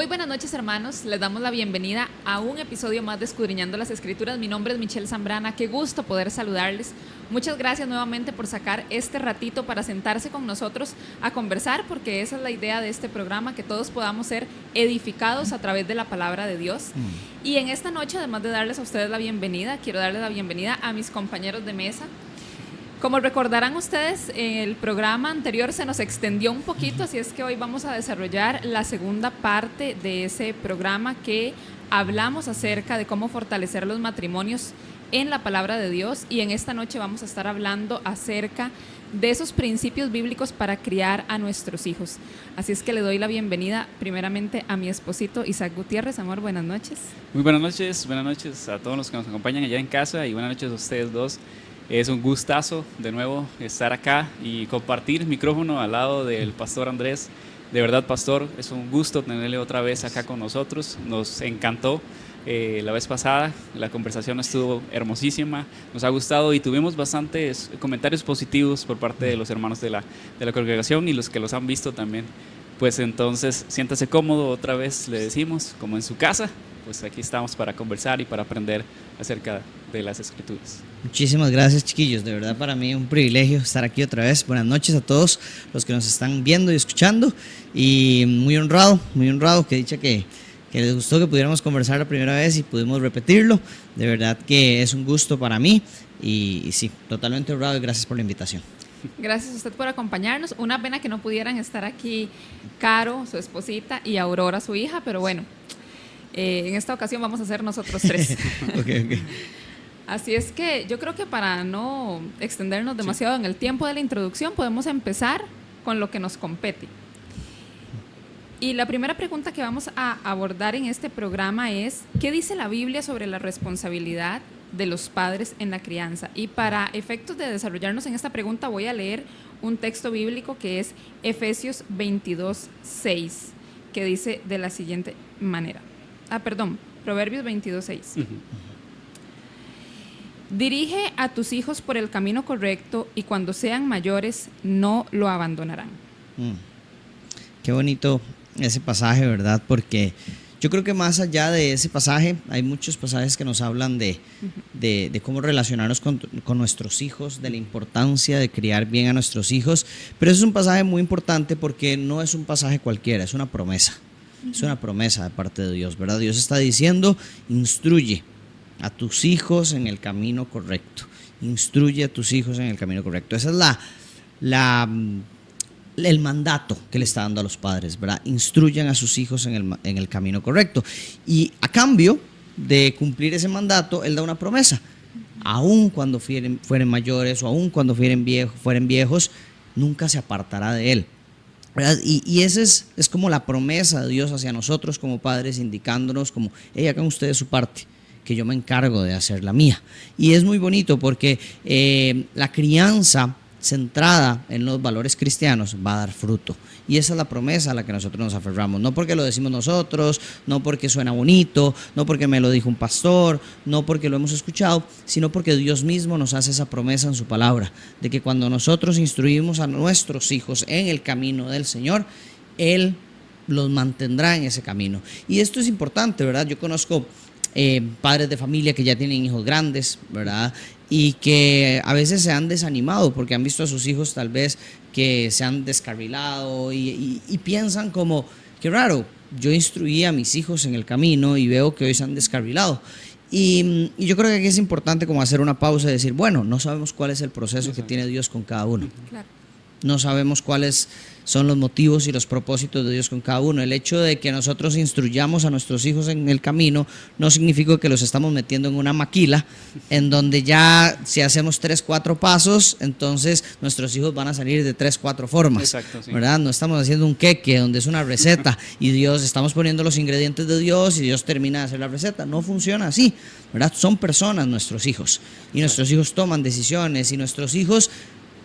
Muy buenas noches, hermanos. Les damos la bienvenida a un episodio más de Escudriñando las Escrituras. Mi nombre es Michelle Zambrana. Qué gusto poder saludarles. Muchas gracias nuevamente por sacar este ratito para sentarse con nosotros a conversar, porque esa es la idea de este programa, que todos podamos ser edificados a través de la palabra de Dios. Y en esta noche, además de darles a ustedes la bienvenida, quiero darles la bienvenida a mis compañeros de mesa. Como recordarán ustedes, el programa anterior se nos extendió un poquito, así es que hoy vamos a desarrollar la segunda parte de ese programa, que hablamos acerca de cómo fortalecer los matrimonios en la palabra de Dios, y en esta noche vamos a estar hablando acerca de esos principios bíblicos para criar a nuestros hijos. Así es que le doy la bienvenida primeramente a mi esposito Isaac Gutiérrez. Amor, buenas noches. Muy buenas noches a todos los que nos acompañan allá en casa, y buenas noches a ustedes dos. Es un gustazo de nuevo estar acá y compartir micrófono al lado del pastor Andrés. De verdad, pastor, es un gusto tenerle otra vez acá con nosotros. Nos encantó la vez pasada, la conversación estuvo hermosísima, nos ha gustado y tuvimos bastantes comentarios positivos por parte de los hermanos de la congregación y los que los han visto también. Pues entonces, siéntase cómodo, otra vez le decimos, como en su casa. Pues aquí estamos para conversar y para aprender acerca de las Escrituras. Muchísimas gracias, chiquillos. De verdad, para mí es un privilegio estar aquí otra vez. Buenas noches a todos los que nos están viendo y escuchando. Y muy honrado, que dicha que les gustó que pudiéramos conversar la primera vez y pudimos repetirlo. De verdad que es un gusto para mí. Y sí, totalmente honrado, y gracias por la invitación. Gracias a usted por acompañarnos. Una pena que no pudieran estar aquí Caro, su esposita, y Aurora, su hija, pero bueno. En esta ocasión vamos a ser nosotros tres. Okay. Así es que yo creo que para no extendernos demasiado en el tiempo de la introducción, podemos empezar con lo que nos compete. Y la primera pregunta que vamos a abordar en este programa es: ¿qué dice la Biblia sobre la responsabilidad de los padres en la crianza? Y para efectos de desarrollarnos en esta pregunta, voy a leer un texto bíblico que es Efesios 22:6, que dice de la siguiente manera. Proverbios 22:6. Dirige a tus hijos por el camino correcto, y cuando sean mayores no lo abandonarán. Qué bonito ese pasaje, ¿verdad? Porque yo creo que más allá de ese pasaje, hay muchos pasajes que nos hablan de cómo relacionarnos con nuestros hijos, de la importancia de criar bien a nuestros hijos. Pero ese es un pasaje muy importante porque no es un pasaje cualquiera, es una promesa. Es una promesa de parte de Dios, ¿verdad? Dios está diciendo: instruye a tus hijos en el camino correcto. Instruye a tus hijos en el camino correcto. Ese es el mandato que le está dando a los padres, ¿verdad? Instruyan a sus hijos en el camino correcto. Y a cambio de cumplir ese mandato, Él da una promesa. Aun cuando fueren mayores, o aun cuando fueren viejos, nunca se apartará de Él, ¿verdad? Y esa es como la promesa de Dios hacia nosotros como padres, indicándonos como: hey, hagan ustedes su parte, que yo me encargo de hacer la mía. Y es muy bonito porque la crianza centrada en los valores cristianos va a dar fruto. Y esa es la promesa a la que nosotros nos aferramos. No porque lo decimos nosotros, no porque suena bonito, no porque me lo dijo un pastor, no porque lo hemos escuchado, sino porque Dios mismo nos hace esa promesa en su palabra, de que cuando nosotros instruimos a nuestros hijos en el camino del Señor, Él los mantendrá en ese camino. Y esto es importante, ¿verdad? Yo conozco padres de familia que ya tienen hijos grandes, ¿verdad? Y que a veces se han desanimado porque han visto a sus hijos tal vez que se han descarrilado y piensan como: qué raro, yo instruí a mis hijos en el camino y veo que hoy se han descarrilado. Y yo creo que aquí es importante como hacer una pausa y decir: bueno, no sabemos cuál es el proceso que tiene Dios con cada uno. Claro. No sabemos cuáles son los motivos y los propósitos de Dios con cada uno. El hecho de que nosotros instruyamos a nuestros hijos en el camino no significa que los estamos metiendo en una maquila en donde ya, si hacemos 3-4 pasos, entonces nuestros hijos van a salir de 3-4 formas. Exacto, sí. ¿Verdad? No estamos haciendo un queque donde es una receta y estamos poniendo los ingredientes de Dios y Dios termina de hacer la receta. No funciona así, ¿verdad? Son personas nuestros hijos, y nuestros hijos toman decisiones, y nuestros hijos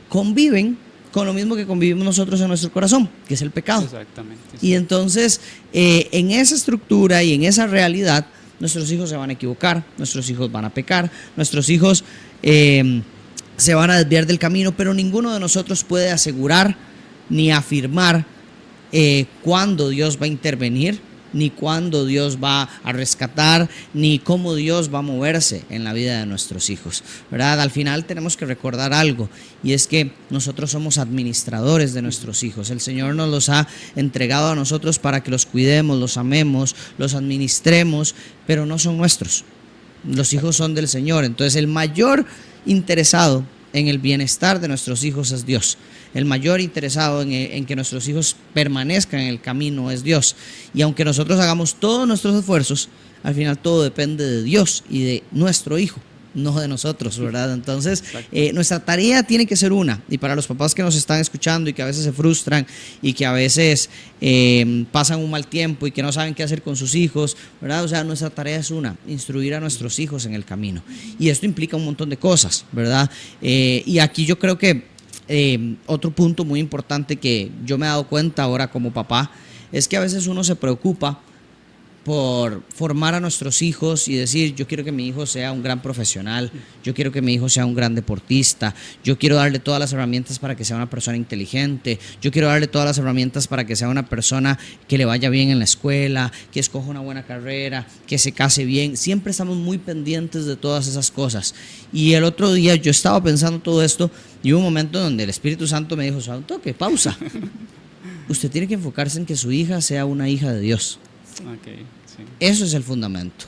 conviven con lo mismo que convivimos nosotros en nuestro corazón, que es el pecado. Exactamente. Sí. Y entonces, en esa estructura y en esa realidad, nuestros hijos se van a equivocar, nuestros hijos van a pecar, nuestros hijos se van a desviar del camino, pero ninguno de nosotros puede asegurar ni afirmar cuándo Dios va a intervenir, ni cuándo Dios va a rescatar, ni cómo Dios va a moverse en la vida de nuestros hijos, ¿verdad? Al final tenemos que recordar algo, y es que nosotros somos administradores de nuestros hijos. El Señor nos los ha entregado a nosotros para que los cuidemos, los amemos, los administremos, pero no son nuestros. Los hijos son del Señor. Entonces el mayor interesado en el bienestar de nuestros hijos es Dios. El mayor interesado en que nuestros hijos permanezcan en el camino es Dios. Y aunque nosotros hagamos todos nuestros esfuerzos, al final todo depende de Dios y de nuestro hijo, no de nosotros, ¿verdad? Entonces, nuestra tarea tiene que ser una. Y para los papás que nos están escuchando y que a veces se frustran y que a veces pasan un mal tiempo y que no saben qué hacer con sus hijos, ¿verdad? O sea, nuestra tarea es una: instruir a nuestros hijos en el camino. Y esto implica un montón de cosas, ¿verdad? Y aquí yo creo que otro punto muy importante que yo me he dado cuenta ahora como papá es que a veces uno se preocupa por formar a nuestros hijos y decir: yo quiero que mi hijo sea un gran profesional, yo quiero que mi hijo sea un gran deportista, yo quiero darle todas las herramientas para que sea una persona inteligente, yo quiero darle todas las herramientas para que sea una persona que le vaya bien en la escuela, que escoja una buena carrera, que se case bien. Siempre estamos muy pendientes de todas esas cosas. Y el otro día yo estaba pensando todo esto y hubo un momento donde el Espíritu Santo me dijo: un toque, pausa. Usted tiene que enfocarse en que su hija sea una hija de Dios. Okay, sí. Eso es el fundamento.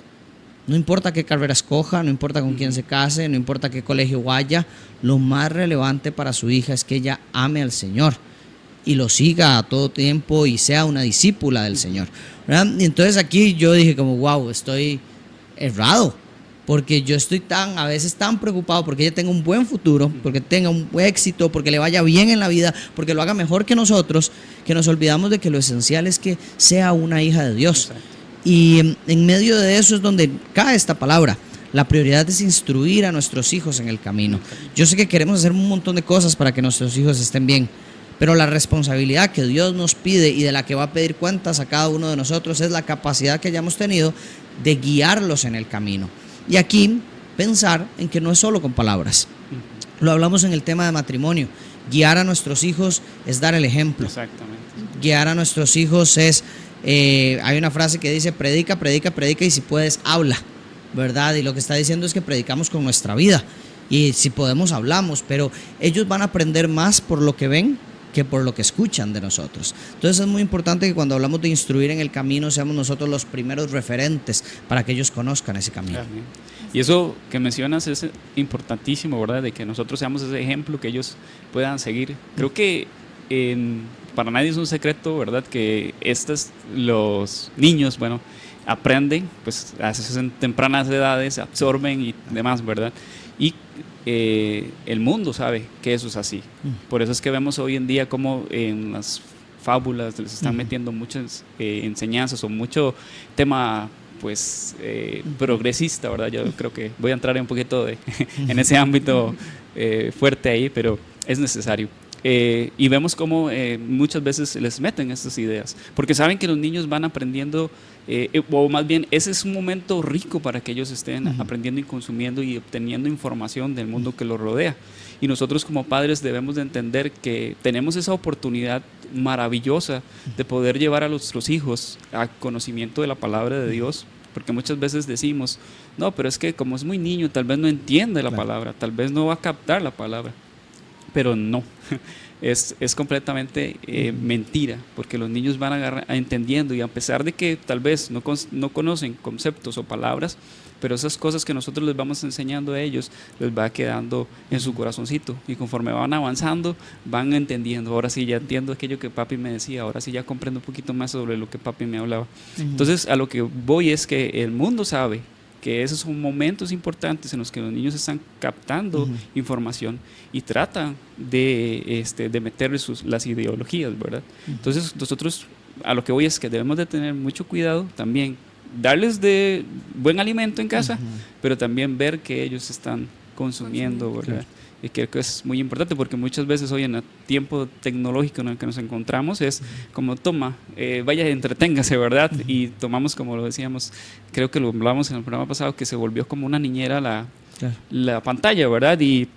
No importa qué carrera escoja, no importa con quién se case, no importa qué colegio vaya, lo más relevante para su hija es que ella ame al Señor y lo siga a todo tiempo y sea una discípula del Señor, ¿verdad? Y entonces aquí yo dije como: wow, estoy errado, porque yo estoy a veces tan preocupado porque ella tenga un buen futuro, porque tenga un buen éxito, porque le vaya bien en la vida, porque lo haga mejor que nosotros, que nos olvidamos de que lo esencial es que sea una hija de Dios. Exacto. Y en medio de eso es donde cae esta palabra. La prioridad es instruir a nuestros hijos en el camino. Yo sé que queremos hacer un montón de cosas para que nuestros hijos estén bien, pero la responsabilidad que Dios nos pide y de la que va a pedir cuentas a cada uno de nosotros es la capacidad que hayamos tenido de guiarlos en el camino. Y aquí pensar en que no es solo con palabras. Lo hablamos en el tema de matrimonio. Guiar a nuestros hijos es dar el ejemplo. Exactamente. Guiar a nuestros hijos es, hay una frase que dice: predica, predica, predica, y si puedes, habla, ¿verdad? Y lo que está diciendo es que predicamos con nuestra vida. Y si podemos, hablamos, pero ellos van a aprender más por lo que ven que por lo que escuchan de nosotros. Entonces es muy importante que cuando hablamos de instruir en el camino seamos nosotros los primeros referentes para que ellos conozcan ese camino. Amén. Y eso que mencionas es importantísimo, ¿verdad? De que nosotros seamos ese ejemplo que ellos puedan seguir. Creo que para nadie es un secreto, ¿verdad? Que los niños, bueno, aprenden, pues a tempranas edades, absorben y demás, ¿verdad? Y el mundo sabe que eso es así. Por eso es que vemos hoy en día como en las fábulas les están metiendo muchas enseñanzas o mucho tema pues progresista, ¿verdad? Yo creo que voy a entrar un poquito en ese ámbito fuerte ahí, pero es necesario. Y vemos cómo muchas veces les meten estas ideas, porque saben que los niños van aprendiendo, o más bien ese es un momento rico para que ellos estén aprendiendo y consumiendo y obteniendo información del mundo que los rodea. Y nosotros como padres debemos de entender que tenemos esa oportunidad maravillosa de poder llevar a nuestros hijos a conocimiento de la palabra de Dios, porque muchas veces decimos: no, pero es que como es muy niño, tal vez no entiende la palabra, tal vez no va a captar la palabra. Pero no, es completamente mentira, porque los niños van entendiendo, y a pesar de que tal vez no conocen conceptos o palabras, pero esas cosas que nosotros les vamos enseñando a ellos les va quedando en su corazoncito, y conforme van avanzando van entendiendo: ahora sí ya entiendo aquello que papi me decía, ahora sí ya comprendo un poquito más sobre lo que papi me hablaba. Entonces a lo que voy es que el mundo sabe que esos son momentos importantes en los que los niños están captando información y tratan de meterle las ideologías, ¿verdad? Entonces nosotros a lo que voy es que debemos de tener mucho cuidado también, darles de buen alimento en casa, pero también ver que ellos están consumiendo, ¿verdad? Claro. Y creo que es muy importante, porque muchas veces hoy en el tiempo tecnológico en el que nos encontramos es como: toma, vaya, entreténgase, ¿verdad? Y tomamos, como lo decíamos, creo que lo hablamos en el programa pasado, que se volvió como una niñera la pantalla, ¿verdad? Y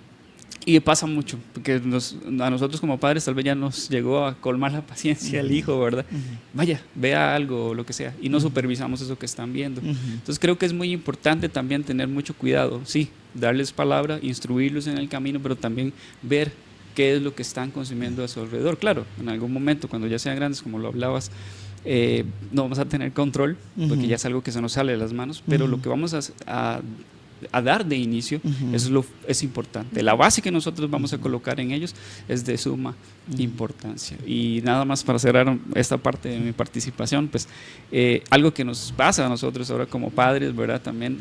Y pasa mucho, porque a nosotros como padres tal vez ya nos llegó a colmar la paciencia el hijo, ¿verdad? Vaya, vea algo o lo que sea, y no supervisamos eso que están viendo. Entonces creo que es muy importante también tener mucho cuidado, sí, darles palabra, instruirlos en el camino, pero también ver qué es lo que están consumiendo a su alrededor. Claro, en algún momento, cuando ya sean grandes, como lo hablabas, no vamos a tener control, porque ya es algo que se nos sale de las manos, pero lo que vamos a dar de inicio, eso es importante. La base que nosotros vamos a colocar en ellos es de suma importancia. Y nada más para cerrar esta parte de mi participación, pues algo que nos pasa a nosotros ahora como padres, ¿verdad? También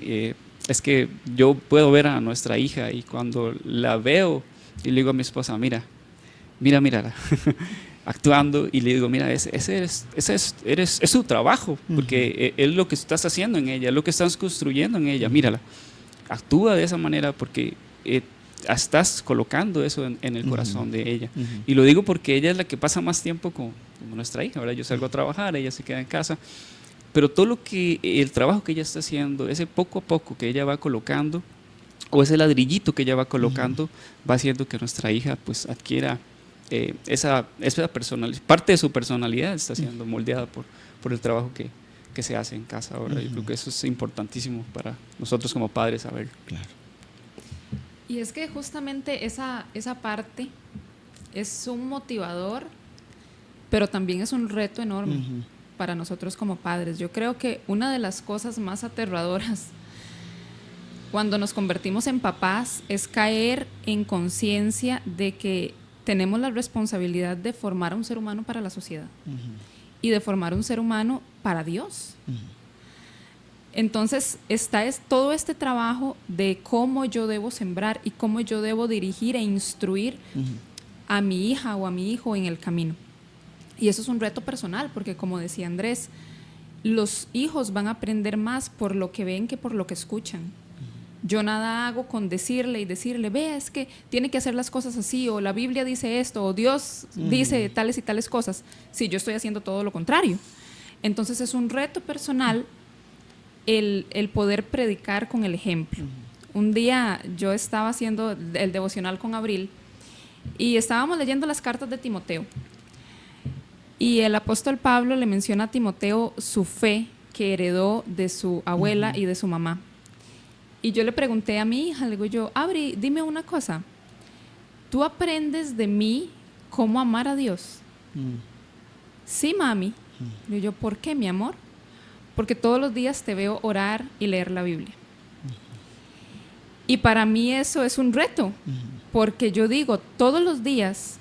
es que yo puedo ver a nuestra hija y cuando la veo y le digo a mi esposa, mira, actuando, y le digo, mira, ese es su trabajo, porque es lo que estás haciendo en ella, es lo que estás construyendo en ella, mírala. Actúa de esa manera porque estás colocando eso en el corazón de ella. Y lo digo porque ella es la que pasa más tiempo con nuestra hija, ¿verdad? Yo salgo a trabajar, ella se queda en casa, pero todo el trabajo que ella está haciendo, ese poco a poco que ella va colocando, o ese ladrillito que ella va colocando, va haciendo que nuestra hija pues adquiera esa personalidad, parte de su personalidad está siendo moldeada por el trabajo que se hace en casa ahora. Yo creo que eso es importantísimo para nosotros como padres saber. Claro. Y es que justamente esa parte es un motivador, pero también es un reto enorme para nosotros como padres. Yo creo que una de las cosas más aterradoras cuando nos convertimos en papás es caer en conciencia de que tenemos la responsabilidad de formar a un ser humano para la sociedad y de formar un ser humano para Dios. Entonces es todo este trabajo de cómo yo debo sembrar y cómo yo debo dirigir e instruir a mi hija o a mi hijo en el camino. Y eso es un reto personal, porque como decía Andrés, los hijos van a aprender más por lo que ven que por lo que escuchan. Yo nada hago con decirle, vea, es que tiene que hacer las cosas así, o la Biblia dice esto, o Dios dice tales y tales cosas, si yo estoy haciendo todo lo contrario. Entonces es un reto personal el poder predicar con el ejemplo. Un día yo estaba haciendo el devocional con Abril y estábamos leyendo las cartas de Timoteo. Y el apóstol Pablo le menciona a Timoteo su fe que heredó de su abuela y de su mamá. Y yo le pregunté a mi hija, le digo yo, Abri, dime una cosa, ¿tú aprendes de mí cómo amar a Dios? Sí, mami. Le digo yo, ¿por qué, mi amor? Porque todos los días te veo orar y leer la Biblia. Y para mí eso es un reto, porque yo digo, todos los días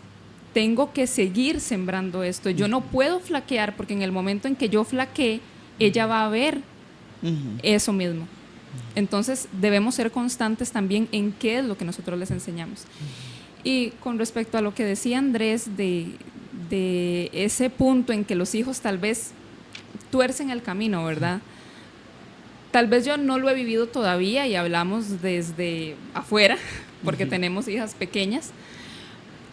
tengo que seguir sembrando esto. Yo no puedo flaquear, porque en el momento en que yo flaquee, ella va a ver eso mismo. Entonces debemos ser constantes también en qué es lo que nosotros les enseñamos. Y con respecto a lo que decía Andrés de ese punto en que los hijos tal vez tuercen el camino, ¿verdad? Tal vez yo no lo he vivido todavía y hablamos desde afuera, porque tenemos hijas pequeñas,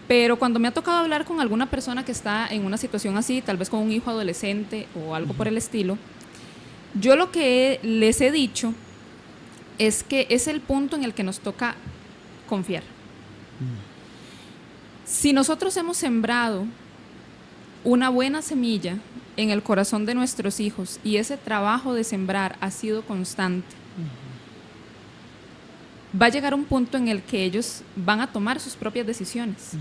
pero cuando me ha tocado hablar con alguna persona que está en una situación así, tal vez con un hijo adolescente o algo por el estilo, yo lo que les he dicho es que es el punto en el que nos toca confiar. Si nosotros hemos sembrado una buena semilla en el corazón de nuestros hijos y ese trabajo de sembrar ha sido constante, va a llegar un punto en el que ellos van a tomar sus propias decisiones.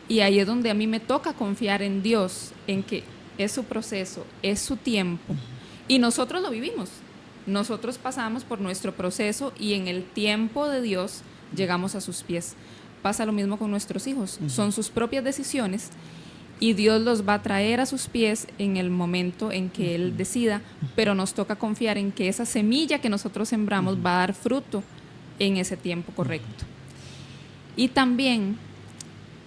Y ahí es donde a mí me toca confiar en Dios, en que es su proceso, es su tiempo. Y nosotros lo vivimos. Nosotros pasamos por nuestro proceso y en el tiempo de Dios llegamos a sus pies. Pasa lo mismo con nuestros hijos. Son sus propias decisiones y Dios los va a traer a sus pies en el momento en que Él decida, pero nos toca confiar en que esa semilla que nosotros sembramos va a dar fruto en ese tiempo correcto. Y también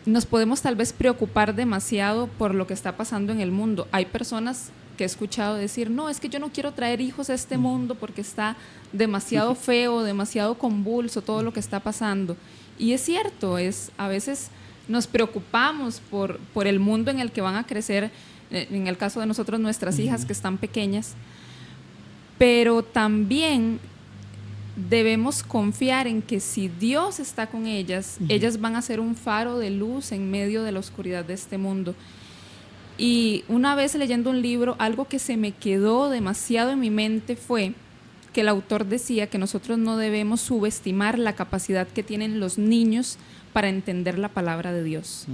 nos podemos tal vez preocupar demasiado por lo que está pasando en el mundo. Hay personas que he escuchado decir, no, es que yo no quiero traer hijos a este mundo porque está demasiado feo, demasiado convulso todo lo que está pasando. Y es cierto, a veces nos preocupamos por el mundo en el que van a crecer, en el caso de nosotros, nuestras hijas que están pequeñas, pero también debemos confiar en que si Dios está con ellas, ellas van a ser un faro de luz en medio de la oscuridad de este mundo. Y una vez leyendo un libro, algo que se me quedó demasiado en mi mente fue que el autor decía que nosotros no debemos subestimar la capacidad que tienen los niños para entender la palabra de Dios.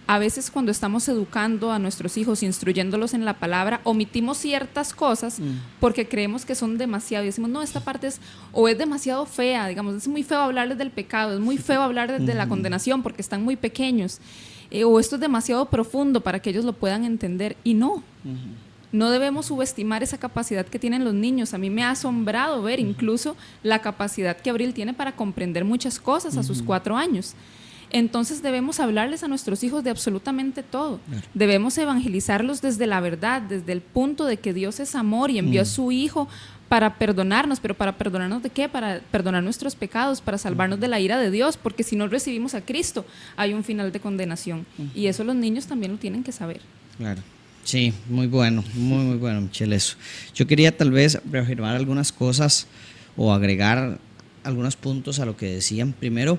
A veces cuando estamos educando a nuestros hijos, instruyéndolos en la palabra, omitimos ciertas cosas porque creemos que son demasiado. Y decimos, no, esta parte es demasiado fea, digamos, es muy feo hablarles del pecado, es muy feo hablarles de la condenación porque están muy pequeños. O esto es demasiado profundo para que ellos lo puedan entender. Y no debemos subestimar esa capacidad que tienen los niños. A mí me ha asombrado ver incluso la capacidad que Abril tiene para comprender muchas cosas a sus 4 años. Entonces debemos hablarles a nuestros hijos de absolutamente todo. Debemos evangelizarlos desde la verdad, desde el punto de que Dios es amor y envió a su Hijo para perdonarnos. ¿Pero para perdonarnos de qué? Para perdonar nuestros pecados, para salvarnos de la ira de Dios, porque si no recibimos a Cristo hay un final de condenación. Y eso los niños también lo tienen que saber. Claro. Sí, muy bueno, muy bueno, Michelle, eso. Yo quería tal vez reafirmar algunas cosas o agregar algunos puntos a lo que decían. Primero,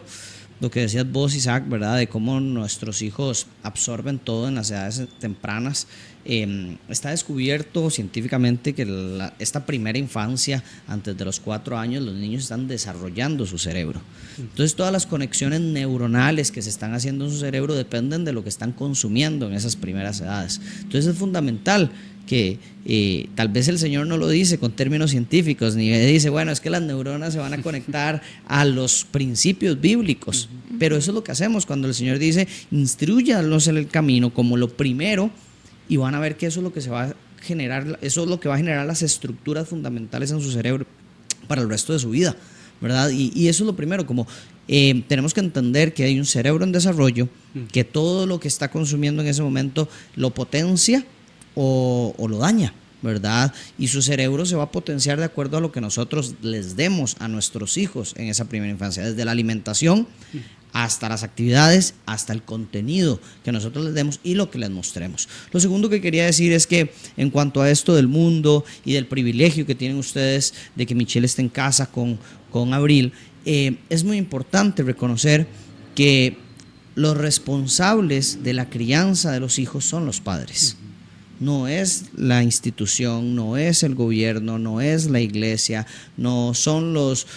lo que decías vos, Isaac, ¿verdad? De cómo nuestros hijos absorben todo en las edades tempranas. Está descubierto científicamente que esta primera infancia, antes de los 4 años, los niños están desarrollando su cerebro. Entonces, todas las conexiones neuronales que se están haciendo en su cerebro dependen de lo que están consumiendo en esas primeras edades. Entonces, es fundamental que tal vez el Señor no lo dice con términos científicos, ni dice, bueno, es que las neuronas se van a conectar a los principios bíblicos, pero eso es lo que hacemos cuando el Señor dice, instrúyalos en el camino como lo primero, y van a ver que eso es lo que se va a generar, eso es lo que va a generar las estructuras fundamentales en su cerebro para el resto de su vida, ¿verdad? Y eso es lo primero, como tenemos que entender que hay un cerebro en desarrollo, que todo lo que está consumiendo en ese momento lo potencia o lo daña, ¿verdad? Y su cerebro se va a potenciar de acuerdo a lo que nosotros les demos a nuestros hijos en esa primera infancia, desde la alimentación hasta las actividades, hasta el contenido que nosotros les demos y lo que les mostremos. Lo segundo que quería decir es que en cuanto a esto del mundo y del privilegio que tienen ustedes de que Michelle esté en casa con Abril, es muy importante reconocer que los responsables de la crianza de los hijos son los padres. No es la institución, no es el gobierno, no es la iglesia, no son los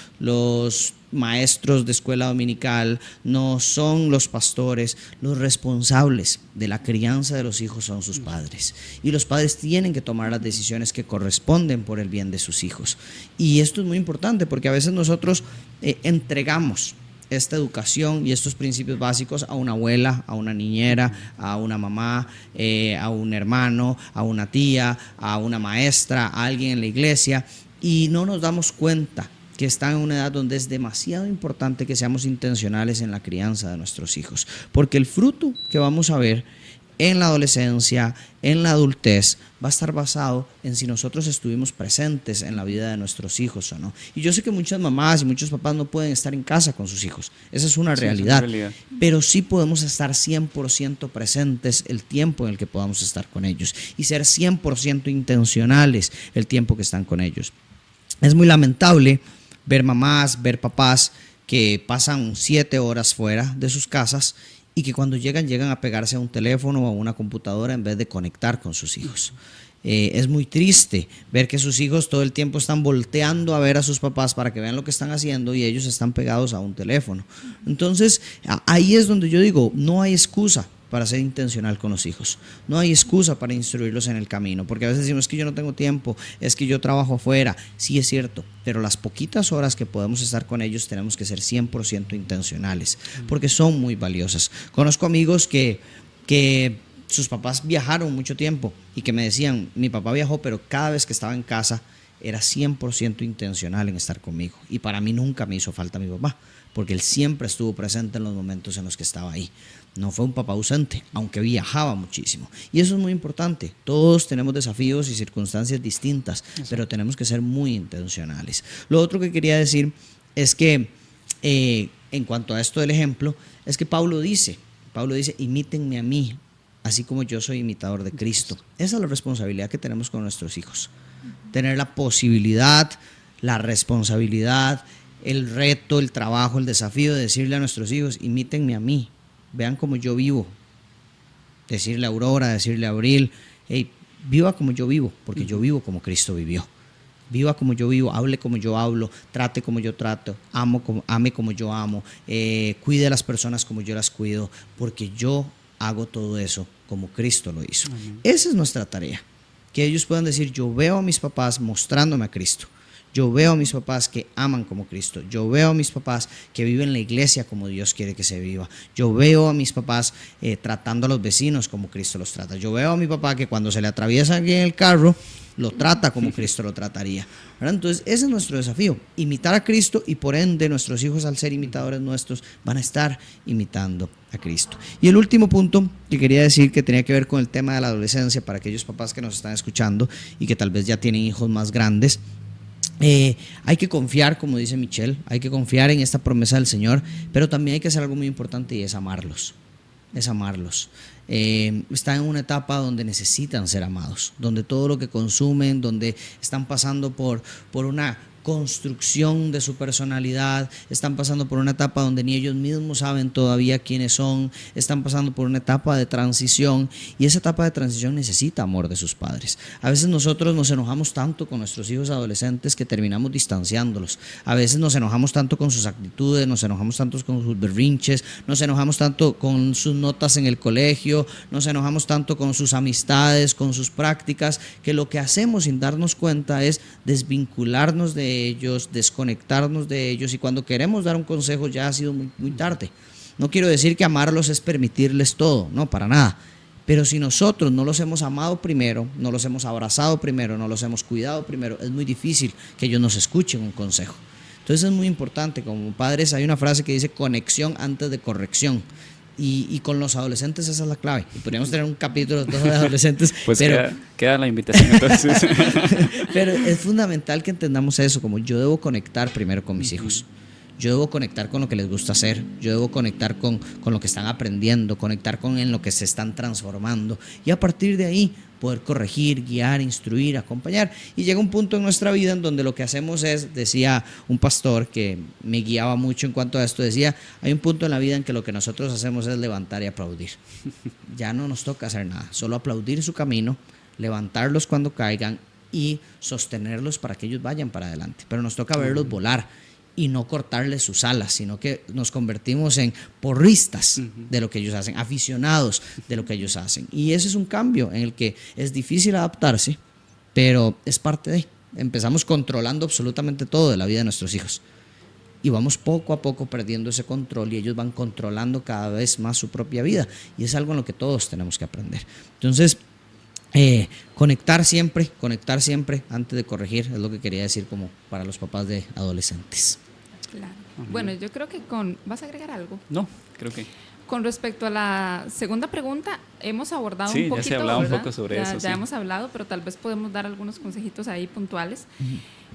maestros de escuela dominical, no son los pastores. Los responsables de la crianza de los hijos son sus padres. Y los padres tienen que tomar las decisiones que corresponden por el bien de sus hijos. Y esto es muy importante porque a veces nosotros entregamos esta educación y estos principios básicos a una abuela, a una niñera, a una mamá, a un hermano, a una tía, a una maestra, a alguien en la iglesia, y no nos damos cuenta que están en una edad donde es demasiado importante que seamos intencionales en la crianza de nuestros hijos, porque el fruto que vamos a ver en la adolescencia, en la adultez, va a estar basado en si nosotros estuvimos presentes en la vida de nuestros hijos o no. Y yo sé que muchas mamás y muchos papás no pueden estar en casa con sus hijos, esa es una realidad, pero sí podemos estar 100% presentes el tiempo en el que podamos estar con ellos y ser 100% intencionales el tiempo que están con ellos. Es muy lamentable ver mamás, ver papás que pasan 7 horas fuera de sus casas y que cuando llegan a pegarse a un teléfono o a una computadora en vez de conectar con sus hijos. Es muy triste ver que sus hijos todo el tiempo están volteando a ver a sus papás para que vean lo que están haciendo y ellos están pegados a un teléfono. Entonces, ahí es donde yo digo, no hay excusa para ser intencional con los hijos. No hay excusa para instruirlos en el camino, porque a veces decimos, es que yo no tengo tiempo, es que yo trabajo afuera. Sí, es cierto, pero las poquitas horas que podemos estar con ellos tenemos que ser 100% intencionales, porque son muy valiosas. Conozco amigos que sus papás viajaron mucho tiempo y que me decían, mi papá viajó, pero cada vez que estaba en casa era 100% intencional en estar conmigo. Y para mí nunca me hizo falta mi papá, porque él siempre estuvo presente en los momentos en los que estaba ahí. No fue un papá ausente, aunque viajaba muchísimo. Y eso es muy importante. Todos tenemos desafíos y circunstancias distintas, pero tenemos que ser muy intencionales. Lo otro que quería decir es que, en cuanto a esto del ejemplo, es que Pablo dice, imítenme a mí, así como yo soy imitador de Cristo. Esa es la responsabilidad que tenemos con nuestros hijos. Tener la posibilidad, la responsabilidad, el reto, el trabajo, el desafío de decirle a nuestros hijos, imítenme a mí, vean cómo yo vivo. Decirle a Aurora, decirle a Abril, hey, viva como yo vivo, porque yo vivo como Cristo vivió. Viva como yo vivo, hable como yo hablo, trate como yo trato, ame como yo amo, cuide a las personas como yo las cuido, porque yo hago todo eso como Cristo lo hizo. Esa es nuestra tarea, que ellos puedan decir, yo veo a mis papás mostrándome a Cristo. Yo veo a mis papás que aman como Cristo. Yo veo a mis papás que viven la iglesia como Dios quiere que se viva. Yo veo a mis papás tratando a los vecinos como Cristo los trata. Yo veo a mi papá que cuando se le atraviesa alguien en el carro, lo trata como Cristo lo trataría, ¿verdad? Entonces ese es nuestro desafío, imitar a Cristo, y por ende nuestros hijos, al ser imitadores nuestros, van a estar imitando a Cristo. Y el último punto que quería decir, que tenía que ver con el tema de la adolescencia, para aquellos papás que nos están escuchando y que tal vez ya tienen hijos más grandes. Hay que confiar, como dice Michelle, hay que confiar en esta promesa del Señor, pero también hay que hacer algo muy importante, y es amarlos. Están en una etapa donde necesitan ser amados, donde todo lo que consumen, donde están pasando por una construcción de su personalidad, están pasando por una etapa donde ni ellos mismos saben todavía quiénes son, están pasando por una etapa de transición, y esa etapa de transición necesita amor de sus padres. A veces nosotros nos enojamos tanto con nuestros hijos adolescentes que terminamos distanciándolos. A veces nos enojamos tanto con sus actitudes, nos enojamos tanto con sus berrinches, nos enojamos tanto con sus notas en el colegio, nos enojamos tanto con sus amistades, con sus prácticas, que lo que hacemos sin darnos cuenta es desvincularnos de ellos, desconectarnos de ellos, y cuando queremos dar un consejo ya ha sido muy tarde. No quiero decir que amarlos es permitirles todo, no, para nada, pero si nosotros no los hemos amado primero, no los hemos abrazado primero, no los hemos cuidado primero, es muy difícil que ellos nos escuchen un consejo. Entonces es muy importante, como padres hay una frase que dice conexión antes de corrección. Y con los adolescentes esa es la clave. Y podríamos tener un capítulo de adolescentes. Pues pero, queda la invitación entonces. Pero es fundamental que entendamos eso, como yo debo conectar primero con mis hijos. Yo debo conectar con lo que les gusta hacer, yo debo conectar con lo que están aprendiendo, conectar con en lo que se están transformando, y a partir de ahí poder corregir, guiar, instruir, acompañar. Y llega un punto en nuestra vida en donde lo que hacemos es, decía un pastor que me guiaba mucho en cuanto a esto, decía, hay un punto en la vida en que lo que nosotros hacemos es levantar y aplaudir. Ya no nos toca hacer nada, solo aplaudir su camino, levantarlos cuando caigan y sostenerlos para que ellos vayan para adelante. Pero nos toca verlos volar y no cortarles sus alas, sino que nos convertimos en porristas de lo que ellos hacen, aficionados de lo que ellos hacen. Y ese es un cambio en el que es difícil adaptarse, pero es parte de. Empezamos controlando absolutamente todo de la vida de nuestros hijos, y vamos poco a poco perdiendo ese control, y ellos van controlando cada vez más su propia vida, y es algo en lo que todos tenemos que aprender. Entonces, conectar siempre antes de corregir, es lo que quería decir como para los papás de adolescentes. Claro. Bueno, yo creo que ¿vas a agregar algo? No, creo que... Con respecto a la segunda pregunta, hemos abordado sí, un poquito, ya se ha hablado, ¿verdad? Un poco sobre ya, eso. Ya sí. hemos hablado, pero tal vez podemos dar algunos consejitos ahí puntuales.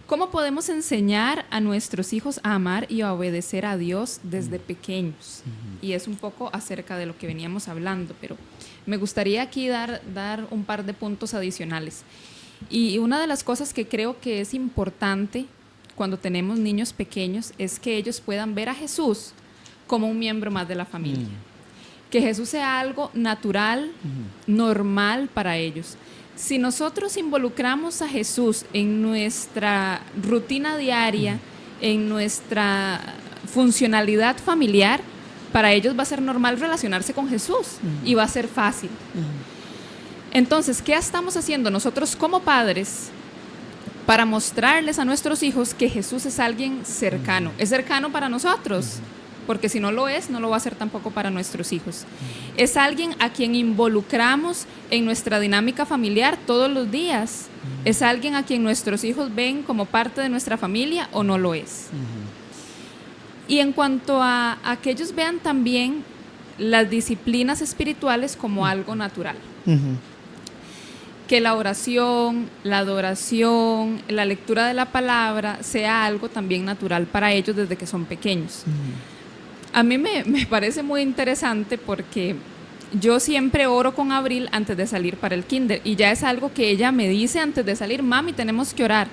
¿Cómo podemos enseñar a nuestros hijos a amar y a obedecer a Dios desde pequeños? Y es un poco acerca de lo que veníamos hablando, pero me gustaría aquí dar un par de puntos adicionales. Y una de las cosas que creo que es importante cuando tenemos niños pequeños es que ellos puedan ver a Jesús como un miembro más de la familia. Que Jesús sea algo natural, normal para ellos. Si nosotros involucramos a Jesús en nuestra rutina diaria, en nuestra funcionalidad familiar, para ellos va a ser normal relacionarse con Jesús y va a ser fácil. Entonces, ¿qué estamos haciendo nosotros como padres para mostrarles a nuestros hijos que Jesús es alguien cercano? Es cercano para nosotros, porque si no lo es, no lo va a ser tampoco para nuestros hijos. Es alguien a quien involucramos en nuestra dinámica familiar todos los días. Es alguien a quien nuestros hijos ven como parte de nuestra familia o no lo es. Y en cuanto a que ellos vean también las disciplinas espirituales como algo natural. Que la oración, la adoración, la lectura de la palabra sea algo también natural para ellos desde que son pequeños. A mí me parece muy interesante porque yo siempre oro con Abril antes de salir para el kinder, y ya es algo que ella me dice antes de salir: mami, tenemos que orar.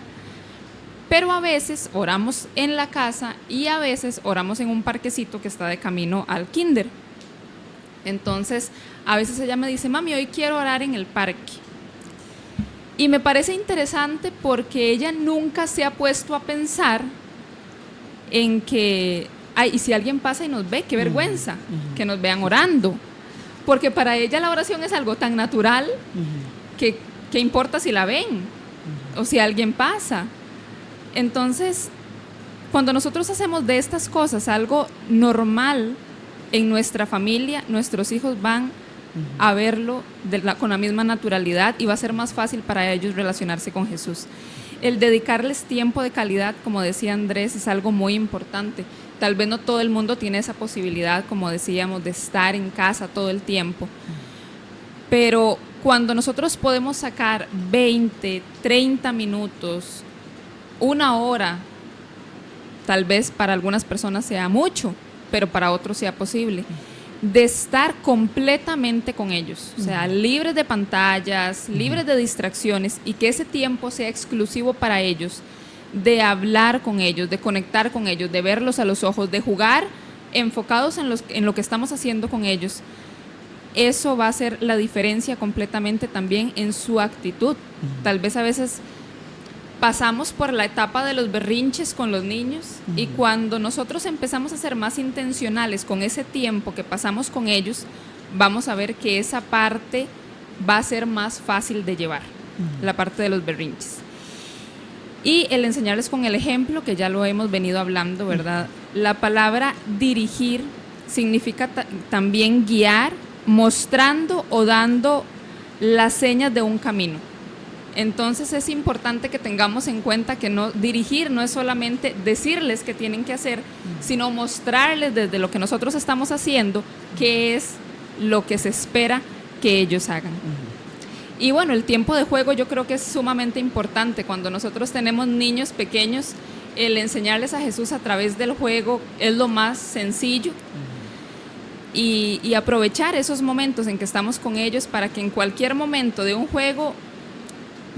Pero a veces oramos en la casa y a veces oramos en un parquecito que está de camino al kinder. Entonces, a veces ella me dice, mami, hoy quiero orar en el parque. Y me parece interesante porque ella nunca se ha puesto a pensar en que, ay, y si alguien pasa y nos ve, qué vergüenza, que nos vean orando. Porque para ella la oración es algo tan natural que importa si la ven o si alguien pasa. Entonces, cuando nosotros hacemos de estas cosas algo normal en nuestra familia, nuestros hijos van a verlo con la misma naturalidad y va a ser más fácil para ellos relacionarse con Jesús. El dedicarles tiempo de calidad, como decía Andrés, es algo muy importante. Tal vez no todo el mundo tiene esa posibilidad, como decíamos, de estar en casa todo el tiempo. Pero cuando nosotros podemos sacar 20, 30 minutos, una hora, tal vez para algunas personas sea mucho, pero para otros sea posible, de estar completamente con ellos, o sea, libres de pantallas, libres de distracciones, y que ese tiempo sea exclusivo para ellos, de hablar con ellos, de conectar con ellos, de verlos a los ojos, de jugar enfocados en lo que estamos haciendo con ellos. Eso va a hacer la diferencia completamente también en su actitud. Tal vez a veces pasamos por la etapa de los berrinches con los niños y cuando nosotros empezamos a ser más intencionales con ese tiempo que pasamos con ellos, vamos a ver que esa parte va a ser más fácil de llevar, la parte de los berrinches. Y el enseñarles con el ejemplo, que ya lo hemos venido hablando, ¿verdad? La palabra dirigir significa también guiar, mostrando o dando las señas de un camino. Entonces es importante que tengamos en cuenta que dirigir no es solamente decirles qué tienen que hacer, sino mostrarles desde lo que nosotros estamos haciendo qué es lo que se espera que ellos hagan. Y bueno, el tiempo de juego yo creo que es sumamente importante. Cuando nosotros tenemos niños pequeños, el enseñarles a Jesús a través del juego es lo más sencillo. Y aprovechar esos momentos en que estamos con ellos para que en cualquier momento de un juego,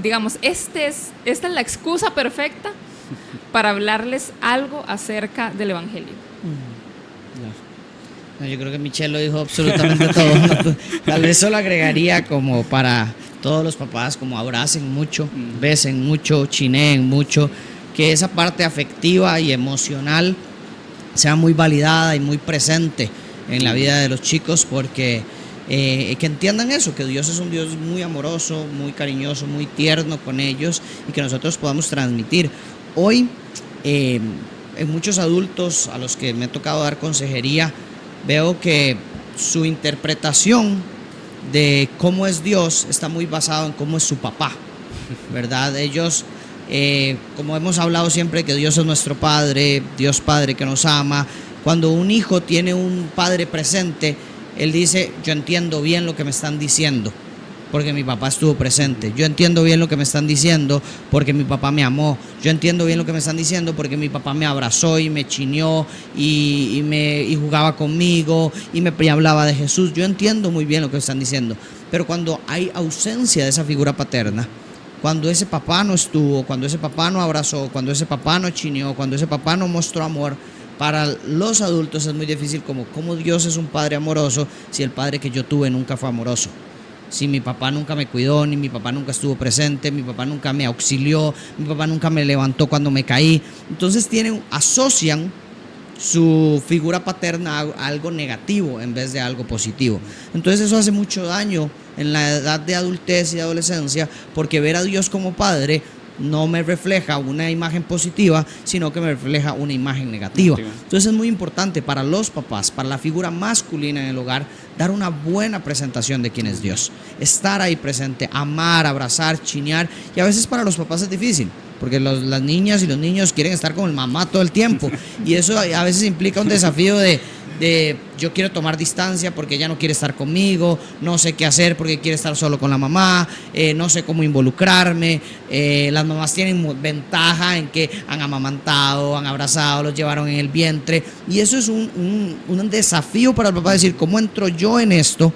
digamos, esta es la excusa perfecta para hablarles algo acerca del Evangelio. No, yo creo que Michelle lo dijo absolutamente todo. ¿No? Tal vez solo agregaría como para todos los papás, como abracen mucho, besen mucho, chineen mucho, que esa parte afectiva y emocional sea muy validada y muy presente en la vida de los chicos, porque que entiendan eso, que Dios es un Dios muy amoroso, muy cariñoso, muy tierno con ellos y que nosotros podamos transmitir. Hoy, en muchos adultos a los que me ha tocado dar consejería, veo que su interpretación de cómo es Dios está muy basado en cómo es su papá, ¿verdad? Ellos, como hemos hablado siempre, que Dios es nuestro Padre, Dios Padre que nos ama. Cuando un hijo tiene un padre presente, él dice, yo entiendo bien lo que me están diciendo, porque mi papá estuvo presente. Yo entiendo bien lo que me están diciendo, porque mi papá me amó. Yo entiendo bien lo que me están diciendo, porque mi papá me abrazó y me chineó y jugaba conmigo y me hablaba de Jesús. Yo entiendo muy bien lo que me están diciendo. Pero cuando hay ausencia de esa figura paterna, cuando ese papá no estuvo, cuando ese papá no abrazó, cuando ese papá no chineó, cuando ese papá no mostró amor, para los adultos es muy difícil, como cómo Dios es un padre amoroso si el padre que yo tuve nunca fue amoroso. Si mi papá nunca me cuidó, ni mi papá nunca estuvo presente, mi papá nunca me auxilió, mi papá nunca me levantó cuando me caí. Entonces asocian su figura paterna a algo negativo en vez de algo positivo. Entonces eso hace mucho daño en la edad de adultez y adolescencia, porque ver a Dios como padre no me refleja una imagen positiva, sino que me refleja una imagen negativa. Entonces es muy importante para los papás, para la figura masculina en el hogar, dar una buena presentación de quién es Dios, estar ahí presente, amar, abrazar, chinear. Y a veces para los papás es difícil, porque las niñas y los niños quieren estar con el mamá todo el tiempo, y eso a veces implica un desafío de yo quiero tomar distancia porque ella no quiere estar conmigo, no sé qué hacer porque quiere estar solo con la mamá, no sé cómo involucrarme. Las mamás tienen ventaja en que han amamantado, han abrazado, los llevaron en el vientre, y eso es un desafío para el papá, decir, ¿cómo entro yo en esto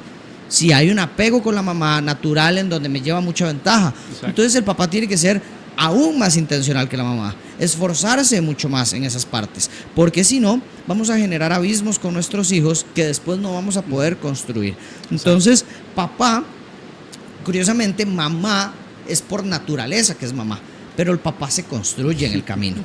si hay un apego con la mamá natural en donde me lleva mucha ventaja? Exacto. Entonces el papá tiene que ser aún más intencional que la mamá, esforzarse mucho más en esas partes, porque si no, vamos a generar abismos con nuestros hijos que después no vamos a poder construir. Entonces, papá, curiosamente, mamá es por naturaleza que es mamá, pero el papá se construye en el camino.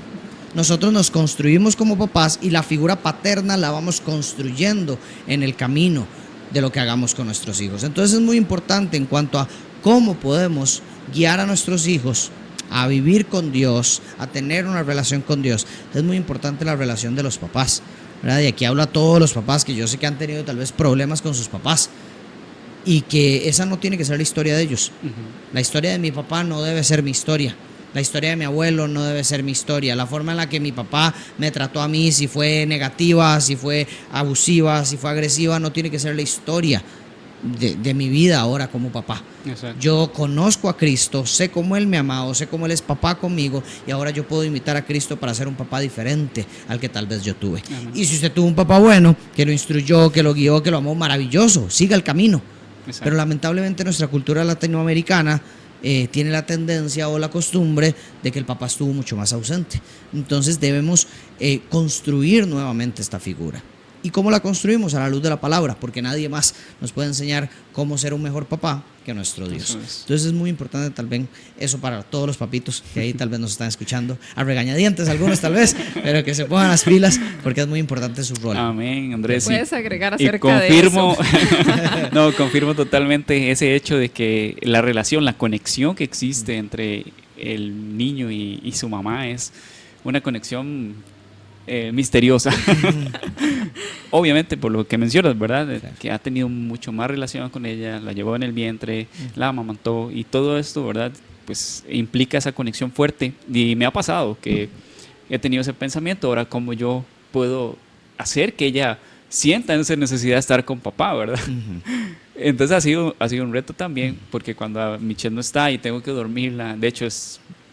Nosotros nos construimos como papás y la figura paterna la vamos construyendo en el camino de lo que hagamos con nuestros hijos. Entonces es muy importante en cuanto a cómo podemos guiar a nuestros hijos a vivir con Dios, a tener una relación con Dios. Es muy importante la relación de los papás, ¿verdad? Y aquí hablo a todos los papás que yo sé que han tenido tal vez problemas con sus papás y que esa no tiene que ser la historia de ellos. La historia de mi papá no debe ser mi historia. La historia de mi abuelo no debe ser mi historia. La forma en la que mi papá me trató a mí, si fue negativa, si fue abusiva, si fue agresiva, no tiene que ser la historia de mi vida ahora como papá. Exacto. Yo conozco a Cristo, sé cómo Él me ha amado, sé cómo Él es papá conmigo y ahora yo puedo imitar a Cristo para ser un papá diferente al que tal vez yo tuve. Amén. Y si usted tuvo un papá bueno, que lo instruyó, que lo guió, que lo amó, maravilloso, siga el camino. Exacto. Pero lamentablemente nuestra cultura latinoamericana tiene la tendencia o la costumbre de que el papá estuvo mucho más ausente. Entonces debemos construir nuevamente esta figura. ¿Y cómo la construimos? A la luz de la palabra, porque nadie más nos puede enseñar cómo ser un mejor papá que nuestro Dios. Eso es. Entonces es muy importante tal vez eso para todos los papitos que ahí tal vez nos están escuchando, a regañadientes algunos tal vez, pero que se pongan las pilas porque es muy importante su rol. Amén, Andrés. ¿Puedes agregar Y acerca confirmo, de eso? no, confirmo totalmente ese hecho de que la relación, la conexión que existe entre el niño y su mamá es una conexión misteriosa. Obviamente por lo que mencionas, ¿verdad? Claro. Que ha tenido mucho más relación con ella, la llevó en el vientre, la amamantó y todo esto, ¿verdad? Pues implica esa conexión fuerte y me ha pasado que he tenido ese pensamiento, ahora cómo yo puedo hacer que ella sienta esa necesidad de estar con papá, ¿verdad? Entonces ha sido un reto también, porque cuando Michelle no está y tengo que dormirla, de hecho